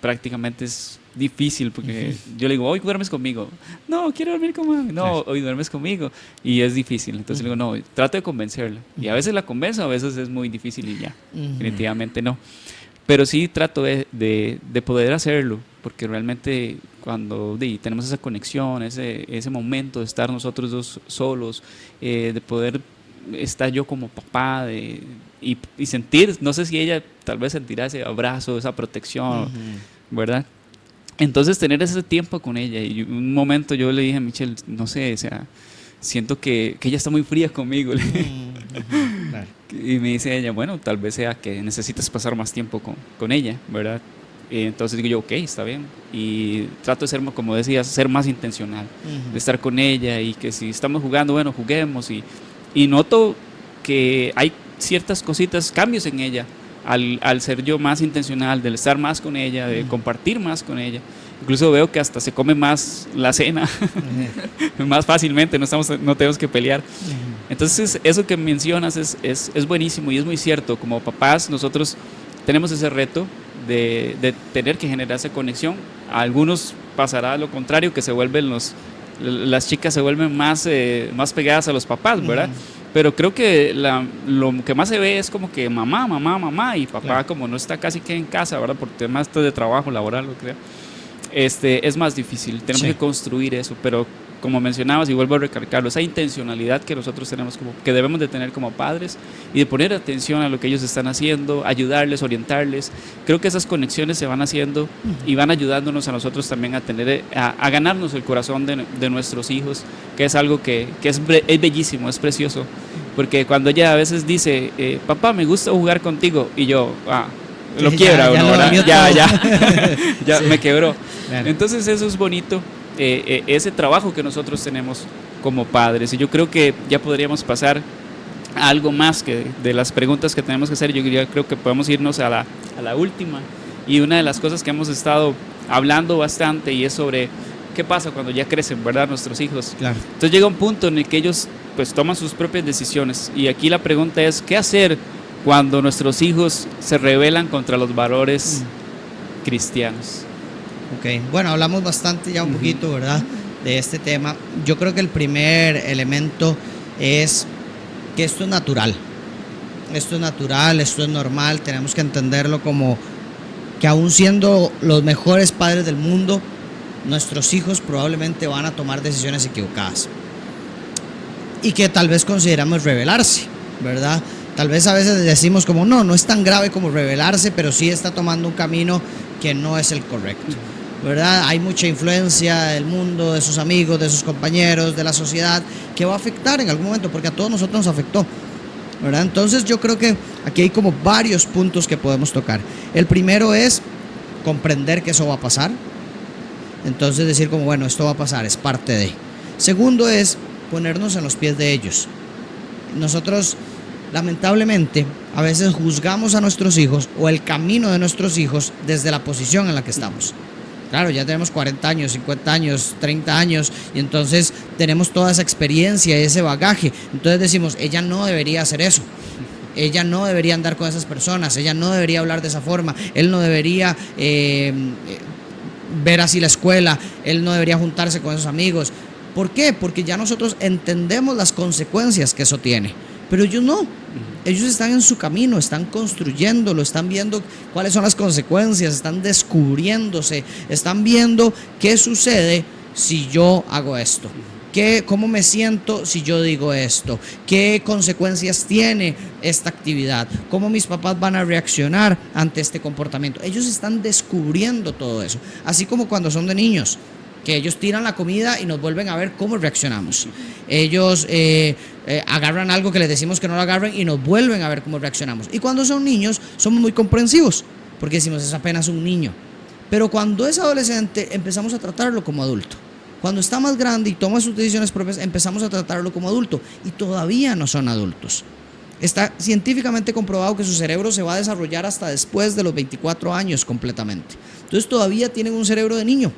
prácticamente es difícil, porque yo le digo, hoy duermes conmigo, no, quiero dormir con mami, no, hoy duermes conmigo, y es difícil, entonces le digo, no, trato de convencerla, y a veces la convenzo, a veces es muy difícil y ya, definitivamente no, pero sí trato de poder hacerlo, porque realmente cuando tenemos esa conexión, ese momento de estar nosotros dos solos, de poder estar yo como papá y sentir, no sé si ella tal vez sentirá ese abrazo, esa protección, ¿verdad? Entonces tener ese tiempo con ella, y un momento yo le dije a Michelle, no sé, o sea, siento que ella está muy fría conmigo. Claro. Y me dice ella, bueno, tal vez sea que necesitas pasar más tiempo con ella, ¿verdad? Y entonces digo yo, ok, está bien. Y trato de ser, como decías, ser más intencional, de estar con ella, y que si estamos jugando, bueno, juguemos. Y noto que hay ciertas cositas, cambios en ella, al ser yo más intencional, del estar más con ella, de compartir más con ella. Incluso veo que hasta se come más la cena, más fácilmente, no tenemos que pelear. Entonces eso que mencionas es buenísimo y es muy cierto. Como papás nosotros tenemos ese reto de tener que generar esa conexión. A algunos pasará lo contrario, que las chicas se vuelven más pegadas a los papás, ¿verdad? Pero creo que lo que más se ve es como que mamá, y papá, claro, como no está casi que en casa, ¿verdad? Por temas de trabajo laboral, lo creo. Es más difícil, tenemos que construir eso, pero como mencionabas, y vuelvo a recalcarlo, esa intencionalidad que nosotros tenemos, que debemos de tener como padres, y de poner atención a lo que ellos están haciendo, ayudarles, orientarles. Creo que esas conexiones se van haciendo y van ayudándonos a nosotros también a ganarnos el corazón de nuestros hijos, que es algo que es bellísimo, es precioso, porque cuando ella a veces dice, papá, me gusta jugar contigo, y yo, lo quiebra uno, ¿verdad? Ya sí, me quebró. Claro. Entonces eso es bonito, ese trabajo que nosotros tenemos como padres. Y yo creo que ya podríamos pasar a algo más que de las preguntas que tenemos que hacer. Yo creo que podemos irnos a la última. Y una de las cosas que hemos estado hablando bastante, y es sobre qué pasa cuando ya crecen, ¿verdad? Nuestros hijos. Claro. Entonces llega un punto en el que ellos pues toman sus propias decisiones. Y aquí la pregunta es, ¿qué hacer cuando nuestros hijos se rebelan contra los valores cristianos? Ok, bueno, hablamos bastante ya un poquito, ¿verdad?, de este tema. Yo creo que el primer elemento es que esto es natural. Esto es natural, esto es normal, tenemos que entenderlo como que aún siendo los mejores padres del mundo, nuestros hijos probablemente van a tomar decisiones equivocadas y que tal vez consideramos rebelarse, ¿verdad? Tal vez a veces decimos como no es tan grave como rebelarse, pero sí está tomando un camino que no es el correcto, ¿verdad? Hay mucha influencia del mundo, de sus amigos, de sus compañeros, de la sociedad, que va a afectar en algún momento, porque a todos nosotros nos afectó, ¿verdad? Entonces yo creo que aquí hay como varios puntos que podemos tocar. El primero es comprender que eso va a pasar. Entonces decir como, bueno, esto va a pasar, es parte de. Segundo es ponernos en los pies de ellos. Nosotros, lamentablemente, a veces juzgamos a nuestros hijos o el camino de nuestros hijos desde la posición en la que estamos. Claro, ya tenemos 40 años, 50 años, 30 años y entonces tenemos toda esa experiencia y ese bagaje. Entonces decimos, ella no debería hacer eso. Ella no debería andar con esas personas, ella no debería hablar de esa forma, él no debería ver así la escuela, él no debería juntarse con esos amigos. ¿Por qué? Porque ya nosotros entendemos las consecuencias que eso tiene, pero ellos no. Ellos están en su camino, están construyéndolo, están viendo cuáles son las consecuencias, están descubriéndose, están viendo qué sucede si yo hago esto. ¿Cómo me siento si yo digo esto? ¿Qué consecuencias tiene esta actividad? ¿Cómo mis papás van a reaccionar ante este comportamiento? Ellos están descubriendo todo eso. Así como cuando son de niños, que ellos tiran la comida y nos vuelven a ver cómo reaccionamos. Ellos agarran algo que les decimos que no lo agarren y nos vuelven a ver cómo reaccionamos. Y cuando son niños, somos muy comprensivos, porque decimos, es apenas un niño. Pero cuando es adolescente, empezamos a tratarlo como adulto. Cuando está más grande y toma sus decisiones propias, empezamos a tratarlo como adulto y todavía no son adultos. Está científicamente comprobado que su cerebro se va a desarrollar hasta después de los 24 años completamente. Entonces todavía tienen un cerebro de niño.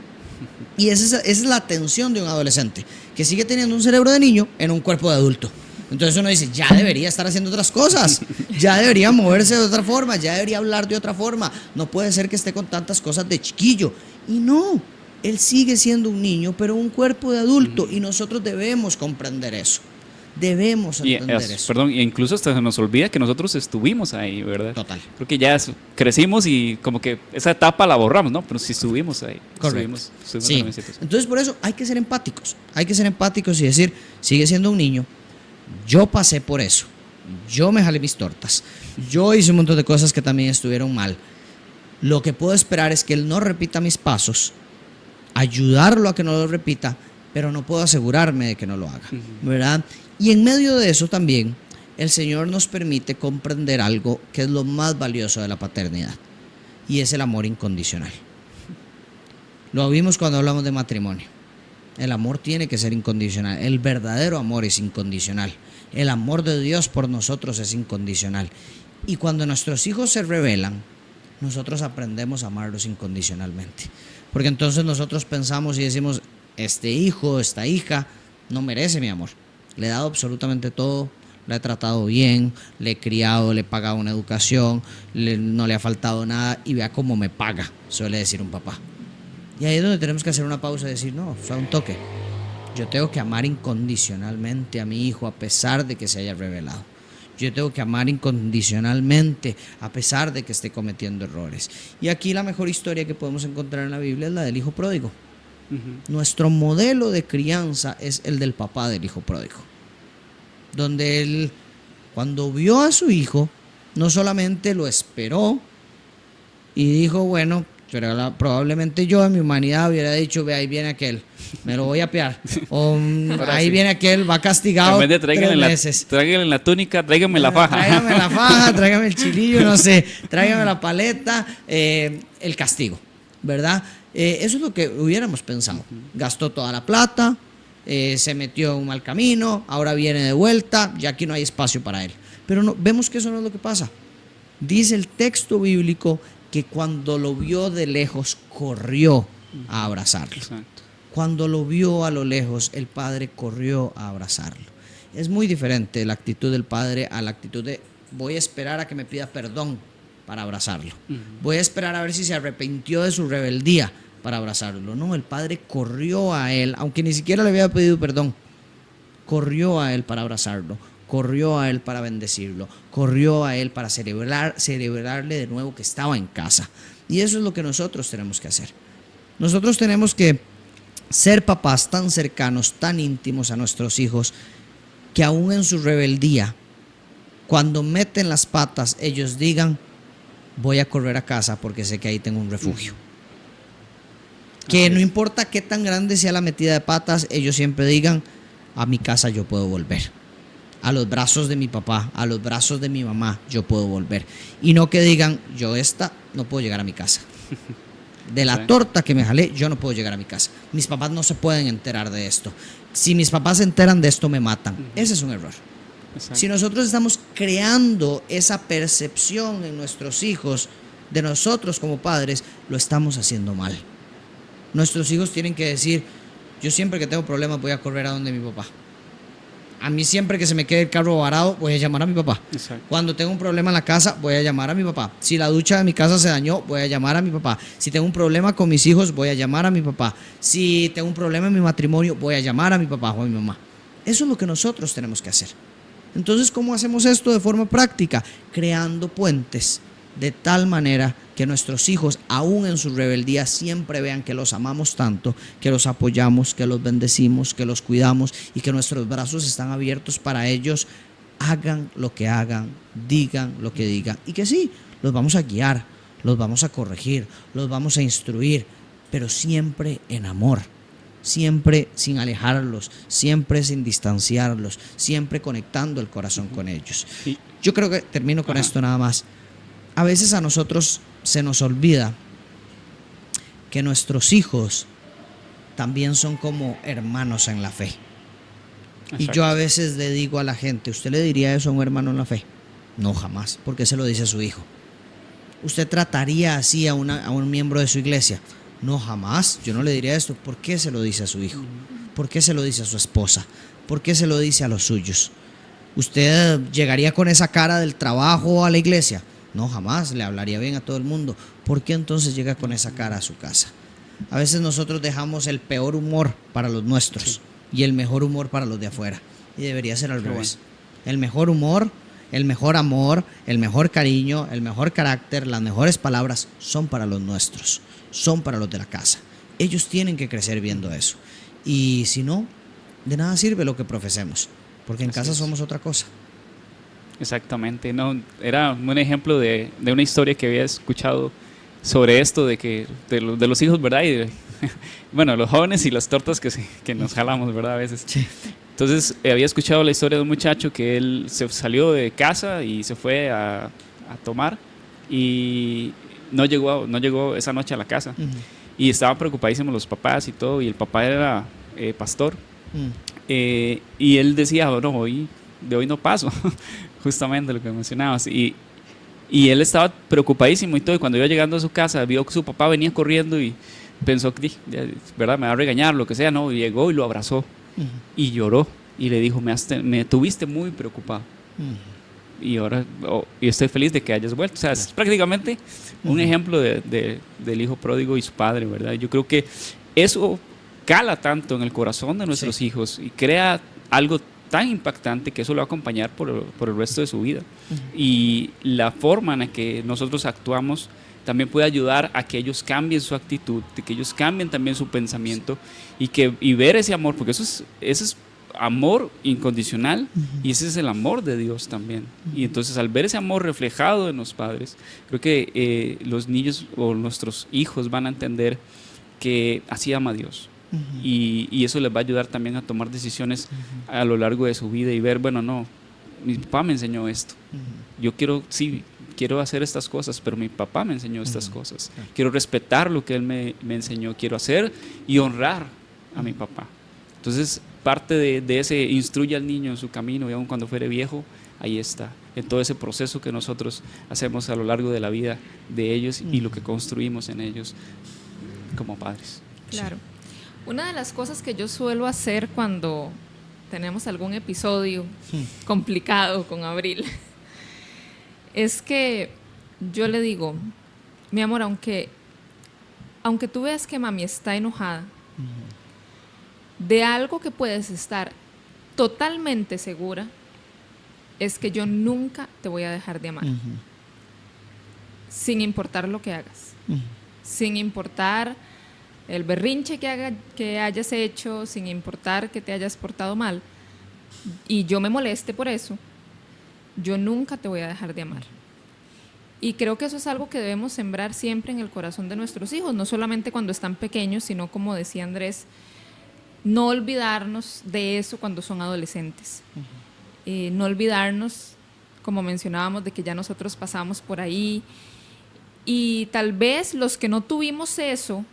Y esa es la tensión de un adolescente, que sigue teniendo un cerebro de niño en un cuerpo de adulto. Entonces uno dice, ya debería estar haciendo otras cosas, ya debería moverse de otra forma, ya debería hablar de otra forma. No puede ser que esté con tantas cosas de chiquillo. Y no. Él sigue siendo un niño, pero un cuerpo de adulto, y nosotros debemos comprender eso. Debemos entender eso. Perdón, e incluso hasta se nos olvida que nosotros estuvimos ahí, ¿verdad? Total. Porque ya crecimos y como que esa etapa la borramos, ¿no? Pero sí estuvimos ahí. Correcto. Estuvimos sí. Entonces por eso hay que ser empáticos. Hay que ser empáticos y decir, sigue siendo un niño, yo pasé por eso, yo me jalé mis tortas, yo hice un montón de cosas que también estuvieron mal. Lo que puedo esperar es que él no repita mis pasos, ayudarlo a que no lo repita, pero no puedo asegurarme de que no lo haga, ¿verdad? Y en medio de eso también el Señor nos permite comprender algo que es lo más valioso de la paternidad, y es el amor incondicional. Lo vimos cuando hablamos de matrimonio. El amor tiene que ser incondicional. El verdadero amor es incondicional. El amor de Dios por nosotros es incondicional. Y cuando nuestros hijos se rebelan, nosotros aprendemos a amarlos incondicionalmente. Porque entonces nosotros pensamos y decimos, este hijo, esta hija, no merece mi amor. Le he dado absolutamente todo, la he tratado bien, le he criado, le he pagado una educación, no le ha faltado nada y vea cómo me paga, suele decir un papá. Y ahí es donde tenemos que hacer una pausa y decir, no, o sea, un toque. Yo tengo que amar incondicionalmente a mi hijo a pesar de que se haya rebelado. Yo tengo que amar incondicionalmente a pesar de que esté cometiendo errores. Y aquí la mejor historia que podemos encontrar en la Biblia es la del hijo pródigo. Nuestro modelo de crianza es el del papá del hijo pródigo, donde él, cuando vio a su hijo, no solamente lo esperó y dijo, bueno, pero probablemente yo en mi humanidad hubiera dicho, ve, ahí viene aquel, me lo voy a apiar, o ahí viene aquel, va castigado 3 meses. Tráigame la túnica, tráigame la faja. Tráigame la faja, tráigame el chilillo, no sé, tráigame la paleta, el castigo, ¿verdad? Eso es lo que hubiéramos pensado. Gastó toda la plata, se metió en un mal camino, ahora viene de vuelta, ya aquí no hay espacio para él. Pero no, vemos que eso no es lo que pasa. Dice el texto bíblico que cuando lo vio de lejos, corrió a abrazarlo. Exacto. Cuando lo vio a lo lejos, el padre corrió a abrazarlo. Es muy diferente la actitud del padre a la actitud de voy a esperar a que me pida perdón para abrazarlo. Voy a esperar a ver si se arrepintió de su rebeldía para abrazarlo. No, el padre corrió a él, aunque ni siquiera le había pedido perdón. Corrió a él para abrazarlo, corrió a él para bendecirlo, corrió a él para celebrarle de nuevo que estaba en casa. Y eso es lo que nosotros tenemos que hacer. Nosotros tenemos que ser papás tan cercanos, tan íntimos a nuestros hijos, que aún en su rebeldía, cuando meten las patas, ellos digan, voy a correr a casa porque sé que ahí tengo un refugio. Que no importa qué tan grande sea la metida de patas, ellos siempre digan, a mi casa yo puedo volver. A los brazos de mi papá, a los brazos de mi mamá, yo puedo volver. Y no que digan, yo no puedo llegar a mi casa. De la torta que me jalé, yo no puedo llegar a mi casa. Mis papás no se pueden enterar de esto. Si mis papás se enteran de esto, me matan. Ese es un error. Exacto. Si nosotros estamos creando esa percepción en nuestros hijos, de nosotros como padres, lo estamos haciendo mal. Nuestros hijos tienen que decir, yo siempre que tengo problemas voy a correr a donde mi papá. A mí siempre que se me quede el carro varado, voy a llamar a mi papá. Exacto. Cuando tengo un problema en la casa, voy a llamar a mi papá. Si la ducha de mi casa se dañó, voy a llamar a mi papá. Si tengo un problema con mis hijos, voy a llamar a mi papá. Si tengo un problema en mi matrimonio, voy a llamar a mi papá o a mi mamá. Eso es lo que nosotros tenemos que hacer. Entonces, ¿cómo hacemos esto de forma práctica? Creando puentes de tal manera que nuestros hijos, aún en su rebeldía, siempre vean que los amamos tanto, que los apoyamos, que los bendecimos, que los cuidamos y que nuestros brazos están abiertos para ellos. Hagan lo que hagan, digan lo que digan y que sí, los vamos a guiar, los vamos a corregir, los vamos a instruir, pero siempre en amor. Siempre sin alejarlos, siempre sin distanciarlos, siempre conectando el corazón con ellos. Yo creo que termino con esto nada más. A veces a nosotros se nos olvida que nuestros hijos también son como hermanos en la fe. Exacto. Y yo a veces le digo a la gente, ¿usted le diría eso a un hermano en la fe? No, jamás. ¿Por qué se lo dice a su hijo? ¿Usted trataría así a un miembro de su iglesia? No, jamás. Yo no le diría esto. ¿Por qué se lo dice a su hijo? ¿Por qué se lo dice a su esposa? ¿Por qué se lo dice a los suyos? ¿Usted llegaría con esa cara del trabajo a la iglesia? No, jamás. Le hablaría bien a todo el mundo. ¿Por qué entonces llega con esa cara a su casa? A veces nosotros dejamos el peor humor para los nuestros y el mejor humor para los de afuera. Y debería ser al revés. El mejor humor, el mejor amor, el mejor cariño, el mejor carácter, las mejores palabras son para los nuestros. Son para los de la casa. Ellos tienen que crecer viendo eso. Y si no, de nada sirve lo que profesemos, porque en casa somos otra cosa. Exactamente. No, era un ejemplo de una historia que había escuchado sobre esto de los hijos, ¿verdad? Y bueno, los jóvenes y las tortas que nos jalamos, ¿verdad? A veces. Sí. Entonces había escuchado la historia de un muchacho que él se salió de casa y se fue a tomar y no llegó esa noche a la casa. Y estaban preocupadísimos los papás y todo, y el papá era pastor. Y él decía, bueno, de hoy no paso, justamente lo que mencionabas. Y él estaba preocupadísimo y todo, y cuando iba llegando a su casa, vio que su papá venía corriendo y pensó que, ¿verdad?, me va a regañar, lo que sea, ¿no? Y llegó y lo abrazó y lloró y le dijo, me tuviste muy preocupado. Y ahora y estoy feliz de que hayas vuelto. O sea, es prácticamente un ejemplo del hijo pródigo y su padre, ¿verdad? Yo creo que eso cala tanto en el corazón de nuestros hijos y crea algo tan impactante que eso lo va a acompañar por el resto de su vida. Y la forma en la que nosotros actuamos también puede ayudar a que ellos cambien su actitud, de que ellos cambien también su pensamiento y ver ese amor, porque ese es amor incondicional y ese es el amor de Dios también. Y entonces al ver ese amor reflejado en los padres, creo que los niños o nuestros hijos van a entender que así ama a Dios. Y eso les va a ayudar también a tomar decisiones a lo largo de su vida y ver, bueno, no, mi papá me enseñó esto. Yo quiero hacer estas cosas, pero mi papá me enseñó estas cosas. Quiero respetar lo que él me enseñó, quiero hacer y honrar a mi papá. Entonces, parte de ese instruye al niño en su camino y aun cuando fuere viejo, ahí está, en todo ese proceso que nosotros hacemos a lo largo de la vida de ellos y lo que construimos en ellos como padres. Claro. Una de las cosas que yo suelo hacer cuando tenemos algún episodio complicado con Abril es que yo le digo, mi amor, aunque tú veas que mami está enojada, de algo que puedes estar totalmente segura es que yo nunca te voy a dejar de amar. sin importar lo que hagas, sin importar el berrinche que hayas hecho, sin importar que te hayas portado mal, y yo me moleste por eso, yo nunca te voy a dejar de amar. Y creo que eso es algo que debemos sembrar siempre en el corazón de nuestros hijos, no solamente cuando están pequeños, sino, como decía Andrés, no olvidarnos de eso cuando son adolescentes. No olvidarnos, como mencionábamos, de que ya nosotros pasamos por ahí. Y tal vez los que no tuvimos eso,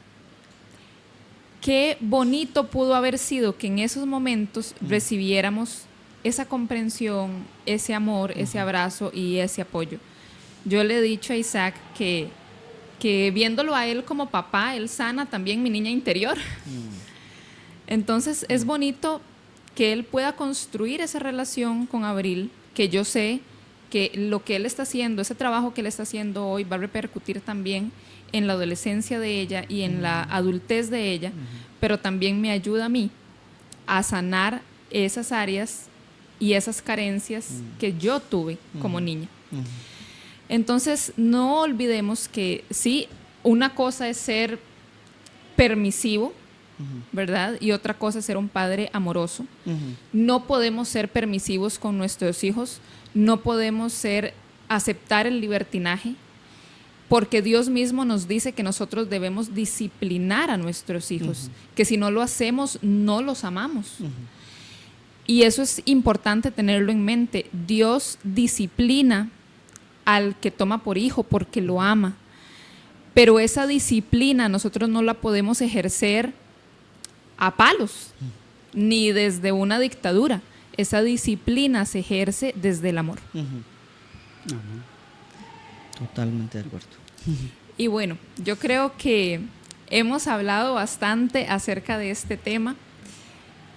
qué bonito pudo haber sido que en esos momentos recibiéramos esa comprensión, ese amor, ese abrazo y ese apoyo. Yo le he dicho a Isaac que viéndolo a él como papá, él sana también mi niña interior. Entonces es bonito que él pueda construir esa relación con Abril, que yo sé que lo que él está haciendo, ese trabajo que él está haciendo hoy va a repercutir también en la adolescencia de ella y en la adultez de ella, pero también me ayuda a mí a sanar esas áreas y esas carencias que yo tuve como niña. Entonces, no olvidemos que sí, una cosa es ser permisivo, ¿verdad? Y otra cosa es ser un padre amoroso. No podemos ser permisivos con nuestros hijos, no podemos aceptar el libertinaje, porque Dios mismo nos dice que nosotros debemos disciplinar a nuestros hijos, que si no lo hacemos, no los amamos. Y eso es importante tenerlo en mente. Dios disciplina al que toma por hijo porque lo ama, pero esa disciplina nosotros no la podemos ejercer a palos ni desde una dictadura. Esa disciplina se ejerce desde el amor. Totalmente de acuerdo. Y bueno, yo creo que hemos hablado bastante acerca de este tema.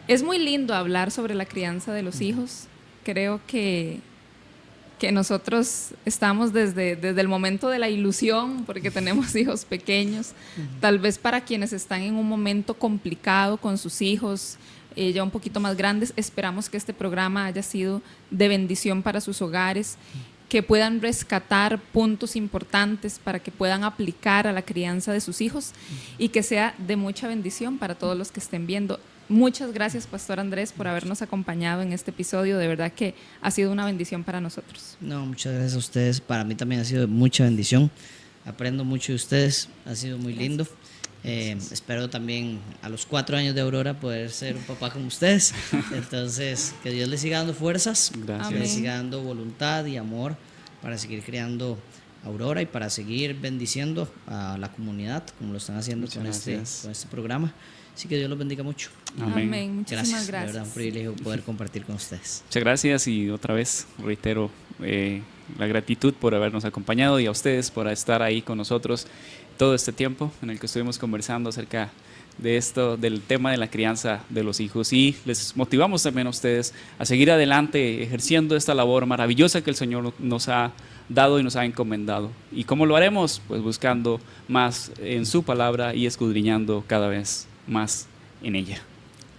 Es muy lindo hablar sobre la crianza de los hijos. Creo que nosotros estamos desde el momento de la ilusión, porque tenemos hijos pequeños. Tal vez para quienes están en un momento complicado con sus hijos, ya un poquito más grandes, esperamos que este programa haya sido de bendición para sus hogares, que puedan rescatar puntos importantes para que puedan aplicar a la crianza de sus hijos y que sea de mucha bendición para todos los que estén viendo. Muchas gracias, Pastor Andrés, por habernos acompañado en este episodio. De verdad que ha sido una bendición para nosotros. No, muchas gracias a ustedes. Para mí también ha sido de mucha bendición. Aprendo mucho de ustedes. Ha sido muy lindo. Espero también a los 4 años de Aurora poder ser un papá como ustedes. Entonces, que Dios les siga dando fuerzas, que les siga dando voluntad y amor para seguir creando Aurora y para seguir bendiciendo a la comunidad como lo están haciendo con este programa. Así que Dios los bendiga mucho. Amén. Muchísimas gracias. De verdad, un privilegio poder compartir con ustedes. Muchas gracias y otra vez reitero la gratitud por habernos acompañado y a ustedes por estar ahí con nosotros todo este tiempo en el que estuvimos conversando acerca de esto, del tema de la crianza de los hijos, y les motivamos también a ustedes a seguir adelante ejerciendo esta labor maravillosa que el Señor nos ha dado y nos ha encomendado. ¿Y cómo lo haremos? Pues buscando más en su palabra y escudriñando cada vez más en ella.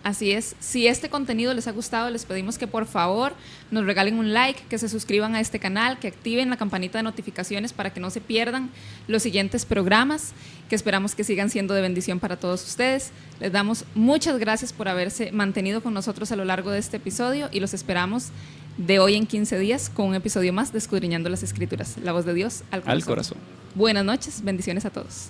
Así es, si este contenido les ha gustado, les pedimos que por favor nos regalen un like, que se suscriban a este canal, que activen la campanita de notificaciones para que no se pierdan los siguientes programas, que esperamos que sigan siendo de bendición para todos ustedes. Les damos muchas gracias por haberse mantenido con nosotros a lo largo de este episodio y los esperamos de hoy en 15 días con un episodio más de Escudriñando las Escrituras, la voz de Dios al corazón. Al corazón. Buenas noches, bendiciones a todos.